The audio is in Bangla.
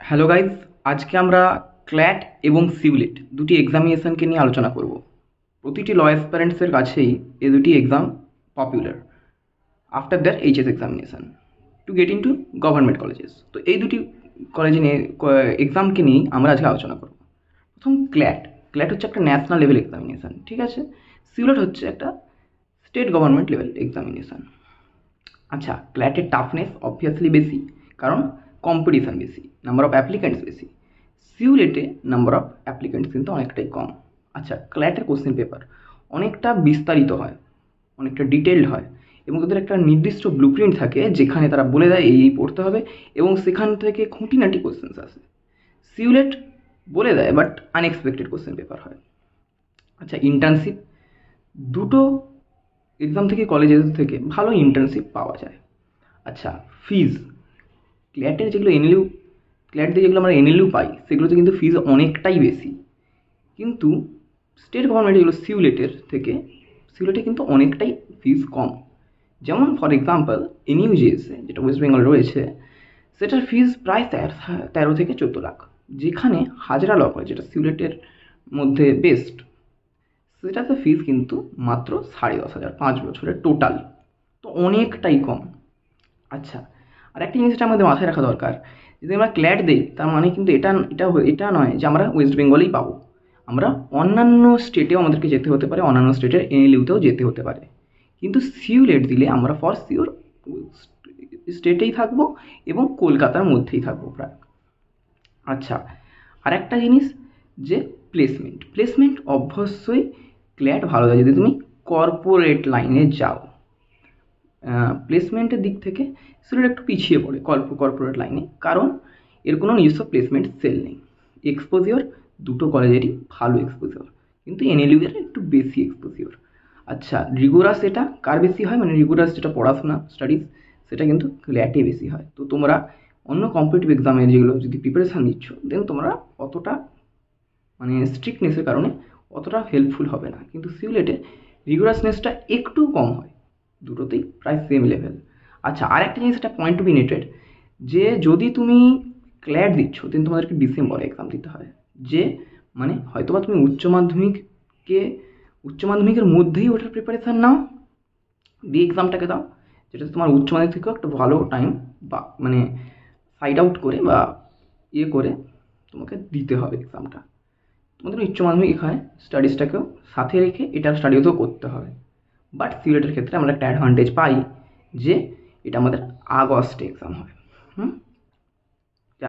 হ্যালো গাইজ, আজকে আমরা ক্ল্যাট এবং সিউলেট দুটি এক্সামিনেশনকে নিয়ে আলোচনা করব। প্রতিটি ল অ্যাসপারেন্টসের কাছেই এই দুটি exam popular after their HS examination to get into government colleges. তো এই দুটি কলেজে নিয়ে এক্সামকে নিয়েই আমরা আজকে আলোচনা করব। প্রথম ক্ল্যাট। ক্ল্যাট হচ্ছে একটা ন্যাশনাল লেভেল এক্সামিনেশন, ঠিক আছে। সিউলেট হচ্ছে একটা স্টেট গভর্নমেন্ট লেভেল এক্সামিনেশন। আচ্ছা, ক্ল্যাটের টাফনেস অবভিয়াসলি বেশি, কারণ কম্পিটিশান বেশি, নাম্বার অফ অ্যাপ্লিক্যান্টস বেশি। সিউলেটে নাম্বার অফ অ্যাপ্লিক্যান্টস কিন্তু অনেকটাই কম। আচ্ছা, ক্ল্যাটের কোশ্চেন পেপার অনেকটা বিস্তারিত হয়, অনেকটা ডিটেলড হয়, এবং তাদের একটা নির্দিষ্ট ব্লুপ্রিন্ট থাকে যেখানে তারা বলে দেয় এই পড়তে হবে, এবং সেখান থেকে খুঁটিনাটি কোশ্চেন্স আসে। সিউলেট বলে দেয় বাট আনএক্সপেক্টেড কোশ্চেন পেপার হয়। আচ্ছা, ইন্টার্নশিপ। দুটো এক্সাম থেকে কলেজেস থেকে ভালো ইন্টার্নশিপ পাওয়া যায়। আচ্ছা, ফিজ। ক্ল্যাটের যেগুলো এনএলইউ, ক্ল্যাট দিয়ে যেগুলো আমরা এনএলইউ পাই সেগুলোতে কিন্তু ফিজ অনেকটাই বেশি, কিন্তু স্টেট গভর্নমেন্ট যেগুলো সিউলেটের থেকে, সিউলেটে কিন্তু অনেকটাই ফিজ কম। যেমন ফর এক্সাম্পল এনইউজিএসে যেটা ওয়েস্ট বেঙ্গল রয়েছে, সেটার ফিজ প্রায় 13 থেকে 14 লাখ, যেখানে হাজরা ল কলেজ যেটা সিউলেটের মধ্যে বেস্ট, সেটাতে ফিজ কিন্তু মাত্র 10,500, 5 বছরের টোটাল। তো অনেকটাই কম। আচ্ছা, আর একটা জিনিসটা আমাদের মাথায় রাখা দরকার, যদি আমরা ক্ল্যাট দিই তার মানে কিন্তু এটা নয় যে আমরা ওয়েস্ট বেঙ্গলেই পাবো। আমরা অন্যান্য স্টেটেও আমাদেরকে যেতে হতে পারে, অন্যান্য স্টেটের এনএলইউতেও যেতে হতে পারে। কিন্তু সিউলেট দিলে আমরা ফর শিওর স্টেটেই থাকবো এবং কলকাতার মধ্যেই থাকবো প্রায়। আচ্ছা, আর একটা জিনিস, যে প্লেসমেন্ট। প্লেসমেন্ট অবশ্যই ক্ল্যাট ভালো দেয় যদি তুমি কর্পোরেট লাইনে যাও। প্লেসমেন্টের দিক থেকে সিলেট একটু পিছিয়ে পড়ে কর্পোরেট লাইনে, কারণ এর কোনো নিজস্ব প্লেসমেন্ট সেল নেই। এক্সপোজিওর দুটো কলেজেরই ভালো এক্সপোজিওর, কিন্তু এনএলইউ এর একটু বেশি এক্সপোজিওর। আচ্ছা, রিগোরাস এটা কার বেশি হয়, মানে রিগোরাস যেটা পড়াশোনা স্টাডিজ, সেটা কিন্তু ক্ল্যাটে বেশি হয়। তো তোমরা অন্য কম্পিটিটিভ এক্সামের যেগুলো যদি প্রিপারেশান নিচ্ছ, দেন তোমরা অতটা মানে স্ট্রিক্টনেসের কারণে অতটা হেল্পফুল হবে না, কিন্তু সিউলেটে রিগোরাসনেসটা একটু কম হয়, দুটোতেই প্রায় সেম লেভেল। আচ্ছা, আর একটা জিনিস, একটা পয়েন্ট টু বি নেটেড, যে যদি তুমি ক্ল্যাট দিচ্ছ দেন তোমাদেরকে ডিসেম্বরে এক্সাম দিতে হয়, যে মানে হয়তোবা তুমি উচ্চ মাধ্যমিকের মধ্যেই ওটার প্রিপারেশান নাও, দিয়ে এক্সামটাকে দাও, যেটা তোমার উচ্চ মাধ্যমিক থেকেও একটা ভালো টাইম বা মানে সাইড আউট করে বা ইয়ে করে তোমাকে দিতে হবে এক্সামটা। তোমাদের উচ্চ মাধ্যমিক এখানে স্টাডিজটাকেও সাথে রেখে এটার স্টাডিও করতে হবে। বাট সিলেটের ক্ষেত্রে আমরা একটা অ্যাডভান্টেজ পাই, যে এটা আমাদের আগস্টে এক্সাম হয়। হুম।